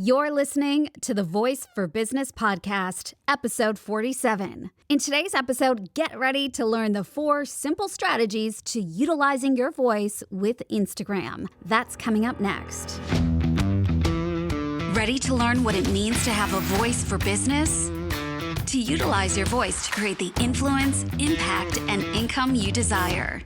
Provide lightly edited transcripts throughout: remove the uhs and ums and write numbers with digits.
You're listening to the Voice for Business podcast, episode 47. In today's episode, get ready to learn the 4 simple strategies to utilizing your voice with Instagram. That's coming up next. Ready to learn what it means to have a voice for business? To utilize your voice to create the influence, impact, and income you desire.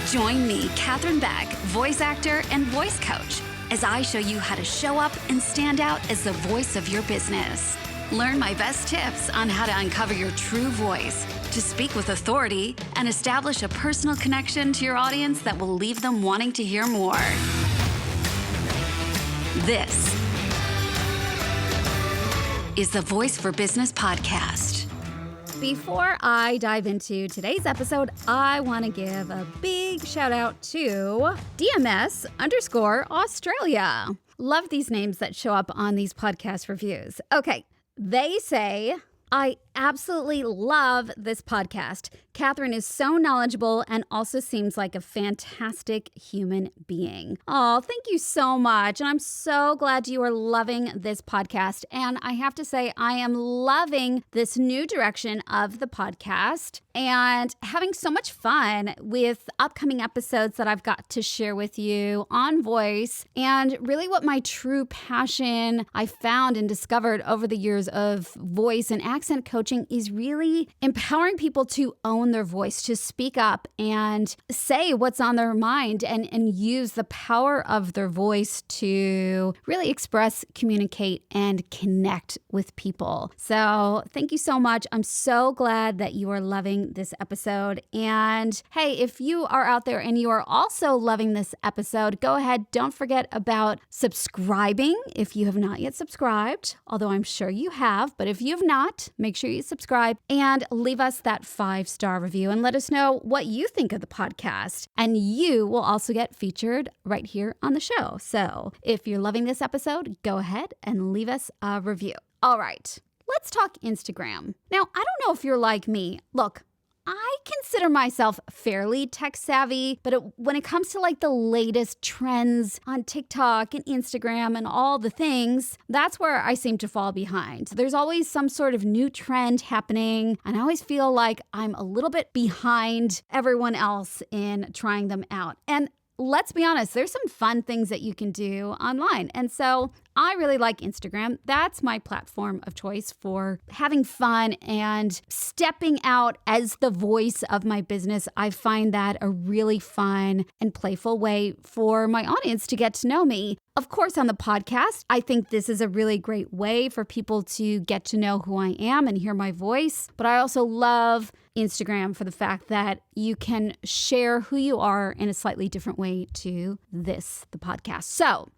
Join me, Catherine Beck, voice actor and voice coach, as I show you how to show up and stand out as the voice of your business. Learn my best tips on how to uncover your true voice, to speak with authority, and establish a personal connection to your audience that will leave them wanting to hear more. This is the Voice for Business podcast. Before I dive into today's episode, I want to give a big shout out to DMS_Australia. Love these names that show up on these podcast reviews. Okay, they say, I absolutely love this podcast. Catherine is so knowledgeable and also seems like a fantastic human being. Oh, thank you so much. And I'm so glad you are loving this podcast. And I have to say, I am loving this new direction of the podcast and having so much fun with upcoming episodes that I've got to share with you on voice. And really what my true passion I found and discovered over the years of voice and accent coaching is really empowering people to own their voice, to speak up and say what's on their mind and use the power of their voice to really express, communicate, and connect with people. So thank you so much. I'm so glad that you are loving this episode. And hey, if you are out there and you are also loving this episode, go ahead. Don't forget about subscribing if you have not yet subscribed, although I'm sure you have. But if you have not, make sure you subscribe and leave us that 5-star review and let us know what you think of the podcast. And you will also get featured right here on the show. So if you're loving this episode, go ahead and leave us a review. All right, let's talk Instagram. Now, I don't know if you're like me. Look, I consider myself fairly tech savvy, but when it comes to like the latest trends on TikTok and Instagram and all the things, that's where I seem to fall behind. There's always some sort of new trend happening, and I always feel like I'm a little bit behind everyone else in trying them out. And let's be honest, there's some fun things that you can do online. And so I really like Instagram. That's my platform of choice for having fun and stepping out as the voice of my business. I find that a really fun and playful way for my audience to get to know me. Of course, on the podcast, I think this is a really great way for people to get to know who I am and hear my voice. But I also love Instagram for the fact that you can share who you are in a slightly different way to the podcast. So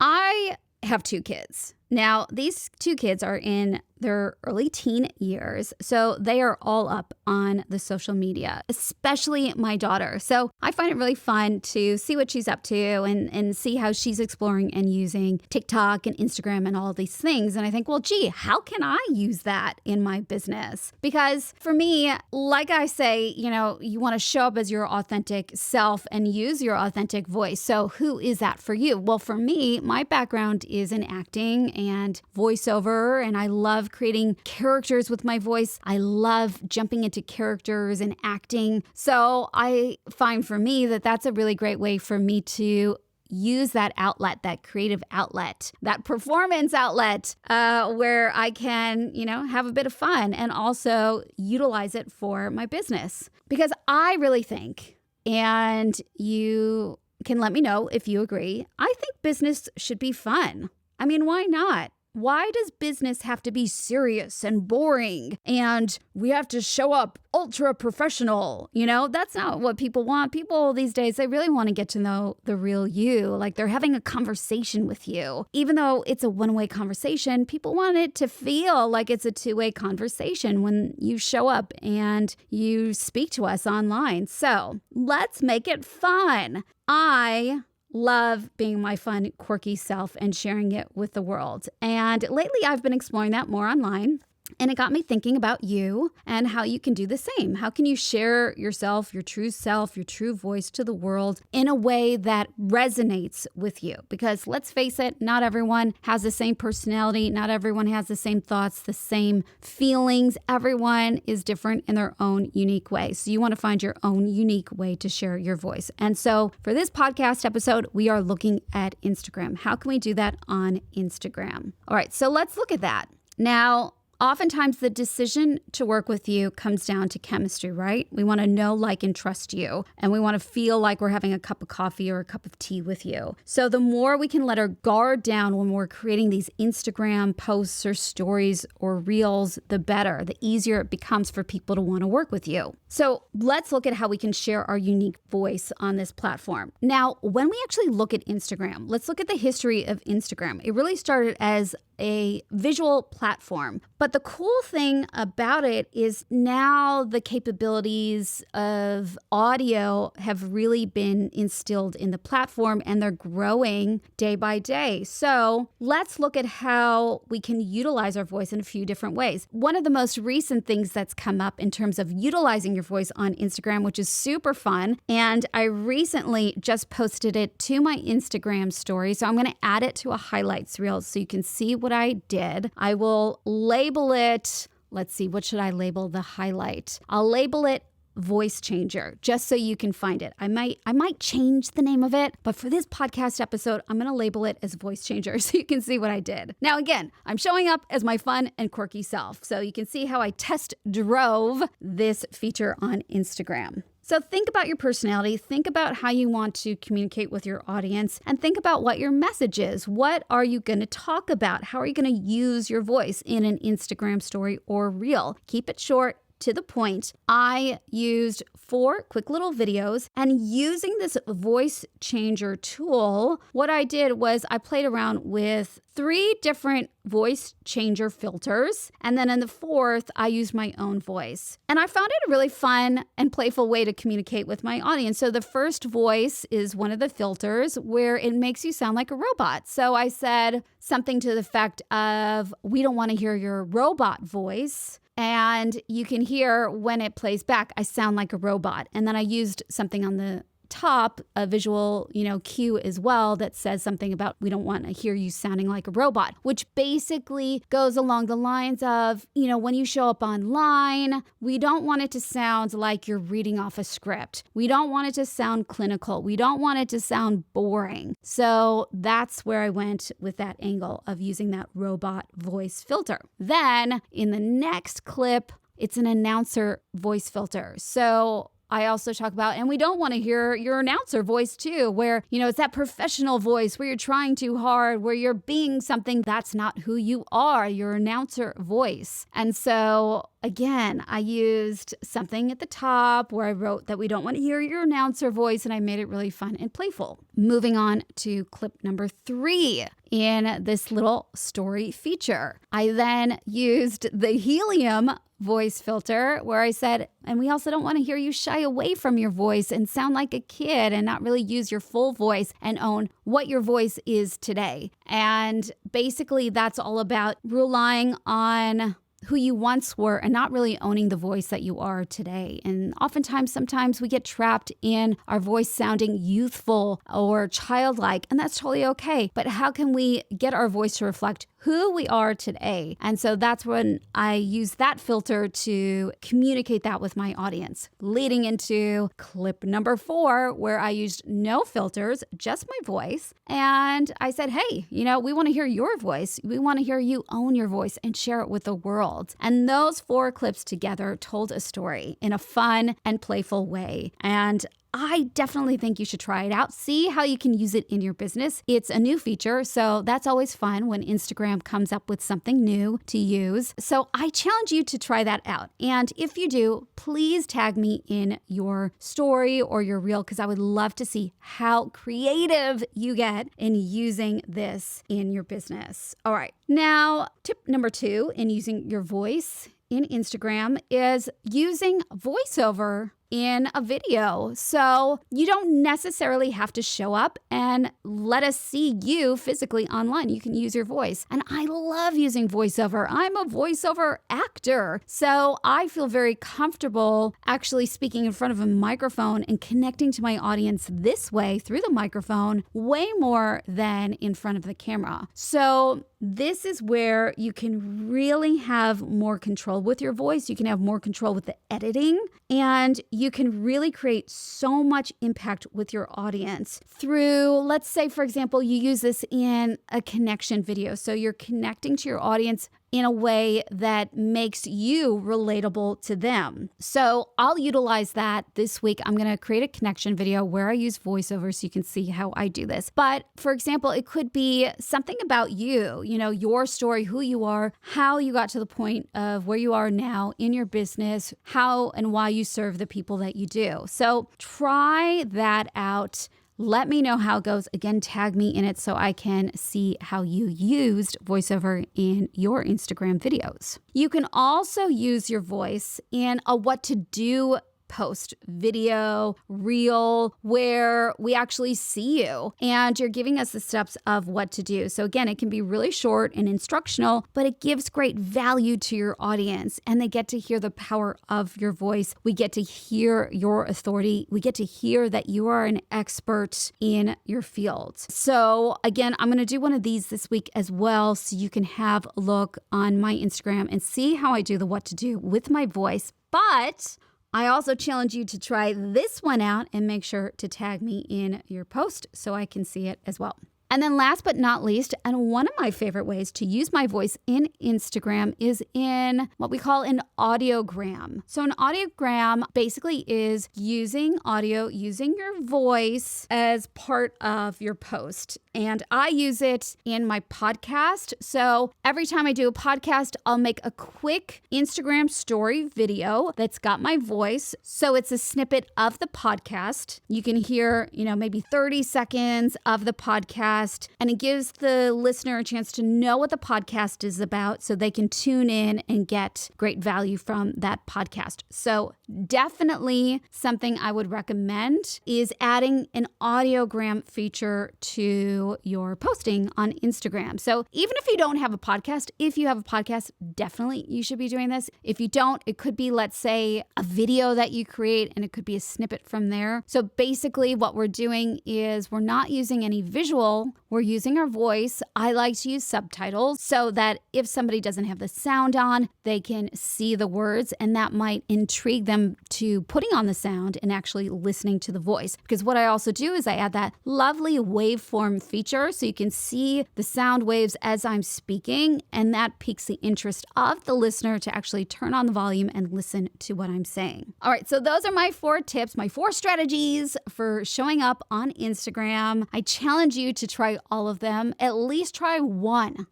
I have 2 kids. Now, these 2 kids are in their early teen years, so they are all up on the social media, especially my daughter. So I find it really fun to see what she's up to and see how she's exploring and using TikTok and Instagram and all these things. And I think, well, gee, how can I use that in my business? Because for me, like I say, you want to show up as your authentic self and use your authentic voice. So who is that for you? Well, for me, my background is in acting and voiceover, and I love creating characters with my voice. I love jumping into characters and acting. So I find for me that that's a really great way for me to use that outlet, that creative outlet, that performance outlet, where I can, have a bit of fun and also utilize it for my business. Because I really think, and you can let me know if you agree, I think business should be fun. I mean, why not? Why does business have to be serious and boring and we have to show up ultra professional? That's not what people want. People these days, they really want to get to know the real you. Like they're having a conversation with you. Even though it's a one-way conversation, people want it to feel like it's a two-way conversation when you show up and you speak to us online. So let's make it fun. I love being my fun, quirky self and sharing it with the world. And lately I've been exploring that more online. And it got me thinking about you and how you can do the same. How can you share yourself, your true self, your true voice to the world in a way that resonates with you? Because let's face it, not everyone has the same personality. Not everyone has the same thoughts, the same feelings. Everyone is different in their own unique way. So you want to find your own unique way to share your voice. And so for this podcast episode, we are looking at Instagram. How can we do that on Instagram? All right, so let's look at that. Now, oftentimes, the decision to work with you comes down to chemistry, right? We want to know, like, and trust you. And we want to feel like we're having a cup of coffee or a cup of tea with you. So the more we can let our guard down when we're creating these Instagram posts or stories or reels, the better. The easier it becomes for people to want to work with you. So let's look at how we can share our unique voice on this platform. Now, when we actually look at Instagram, let's look at the history of Instagram. It really started as a visual platform. But the cool thing about it is now the capabilities of audio have really been instilled in the platform, and they're growing day by day. So let's look at how we can utilize our voice in a few different ways. One of the most recent things that's come up in terms of utilizing your voice on Instagram, which is super fun, and I recently just posted it to my Instagram story. So I'm going to add it to a highlights reel so you can see what I did. I will label it, let's see, what should I label the highlight? I'll label it voice changer, just so you can find it. I might change the name of it, but for this podcast episode, I'm going to label it as voice changer so you can see what I did. Now, again, I'm showing up as my fun and quirky self, so you can see how I test drove this feature on Instagram. So think about your personality, think about how you want to communicate with your audience, and think about what your message is. What are you going to talk about? How are you going to use your voice in an Instagram story or reel? Keep it short, to the point. I used 4 quick little videos, and using this voice changer tool, what I did was I played around with 3 different voice changer filters, and then in the 4th, I used my own voice. And I found it a really fun and playful way to communicate with my audience. So the first voice is one of the filters where it makes you sound like a robot. So I said something to the effect of, "We don't want to hear your robot voice." And you can hear when it plays back, I sound like a robot. And then I used something on the top, a visual, cue as well that says something about, "We don't want to hear you sounding like a robot," which basically goes along the lines of, when you show up online, we don't want it to sound like you're reading off a script. We don't want it to sound clinical. We don't want it to sound boring. So that's where I went with that angle of using that robot voice filter. Then in the next clip, it's an announcer voice filter. So I also talk about, and we don't want to hear your announcer voice too, where, it's that professional voice where you're trying too hard, where you're being something that's not who you are, your announcer voice. And so again, I used something at the top where I wrote that we don't want to hear your announcer voice, and I made it really fun and playful. Moving on to clip number 3 in this little story feature. I then used the helium voice filter where I said, and we also don't want to hear you shy away from your voice and sound like a kid and not really use your full voice and own what your voice is today. And basically that's all about relying on who you once were and not really owning the voice that you are today. And oftentimes, sometimes we get trapped in our voice sounding youthful or childlike, and that's totally okay. But how can we get our voice to reflect who we are today? And so that's when I use that filter to communicate that with my audience, leading into clip number 4, where I used no filters, just my voice. And I said, hey, we want to hear your voice. We want to hear you own your voice and share it with the world. And those 4 clips together told a story in a fun and playful way. And I definitely think you should try it out. See how you can use it in your business. It's a new feature, so that's always fun when Instagram comes up with something new to use. So I challenge you to try that out. And if you do, please tag me in your story or your reel, because I would love to see how creative you get in using this in your business. All right. Now, tip number 2 in using your voice in Instagram is using voiceover in a video. So you don't necessarily have to show up and let us see you physically online. You can use your voice. And I love using voiceover. I'm a voiceover actor. So I feel very comfortable actually speaking in front of a microphone and connecting to my audience this way through the microphone way more than in front of the camera. So this is where you can really have more control with your voice. You can have more control with the editing, and you can really create so much impact with your audience through, let's say, for example, you use this in a connection video. So you're connecting to your audience in a way that makes you relatable to them. So I'll utilize that this week. I'm going to create a connection video where I use voiceover so you can see how I do this. But for example, it could be something about you, your story, who you are, how you got to the point of where you are now in your business, how and why you serve the people that you do. So try that out. Let me know how it goes. Again, tag me in it so I can see how you used voiceover in your Instagram videos. You can also use your voice in a what to do post, video, reel, where we actually see you and you're giving us the steps of what to do. So again, it can be really short and instructional, but it gives great value to your audience and they get to hear the power of your voice. We get to hear your authority. We get to hear that you are an expert in your field. So again, I'm going to do one of these this week as well so you can have a look on my Instagram and see how I do the what to do with my voice. But I also challenge you to try this one out and make sure to tag me in your post so I can see it as well. And then last but not least, and one of my favorite ways to use my voice in Instagram is in what we call an audiogram. So an audiogram basically is using audio, using your voice as part of your post. And I use it in my podcast. So every time I do a podcast, I'll make a quick Instagram story video that's got my voice. So it's a snippet of the podcast. You can hear, maybe 30 seconds of the podcast. And it gives the listener a chance to know what the podcast is about so they can tune in and get great value from that podcast. So definitely something I would recommend is adding an audiogram feature to your posting on Instagram. So even if you don't have a podcast, if you have a podcast, definitely you should be doing this. If you don't, it could be, let's say, a video that you create and it could be a snippet from there. So basically what we're doing is we're not using any visual. We're using our voice. I like to use subtitles so that if somebody doesn't have the sound on, they can see the words and that might intrigue them to putting on the sound and actually listening to the voice. Because what I also do is I add that lovely waveform feature so you can see the sound waves as I'm speaking, and that piques the interest of the listener to actually turn on the volume and listen to what I'm saying. All right, so those are my 4 tips, my 4 strategies for showing up on Instagram. I challenge you to try all of them. At least try one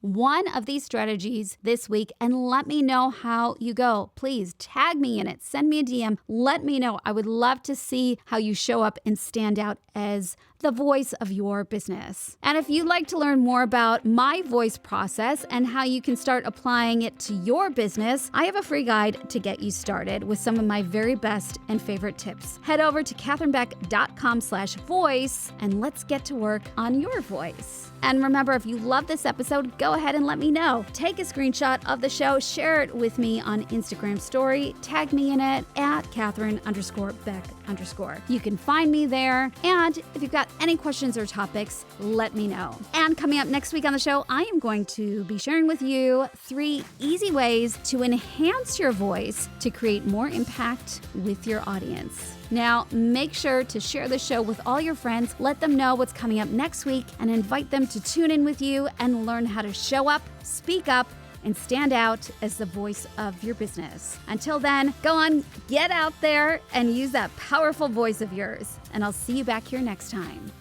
of these strategies this week and let me know how you go. Please tag me in it. Send me a DM. Let me know. I would love to see how you show up and stand out as the voice of your business. And if you'd like to learn more about my voice process and how you can start applying it to your business, I have a free guide to get you started with some of my very best and favorite tips. Head over to katherinebeck.com/voice and let's get to work on your voice. And remember, if you love this episode, go ahead and let me know. Take a screenshot of the show, share it with me on Instagram story, tag me in it at Katherine_Beck_. You can find me there. And if you've got any questions or topics, let me know. And coming up next week on the show, I am going to be sharing with you 3 easy ways to enhance your voice to create more impact with your audience. Now, make sure to share the show with all your friends, let them know what's coming up next week, and invite them to tune in with you and learn how to show up, speak up, and stand out as the voice of your business. Until then, go on, get out there and use that powerful voice of yours. And I'll see you back here next time.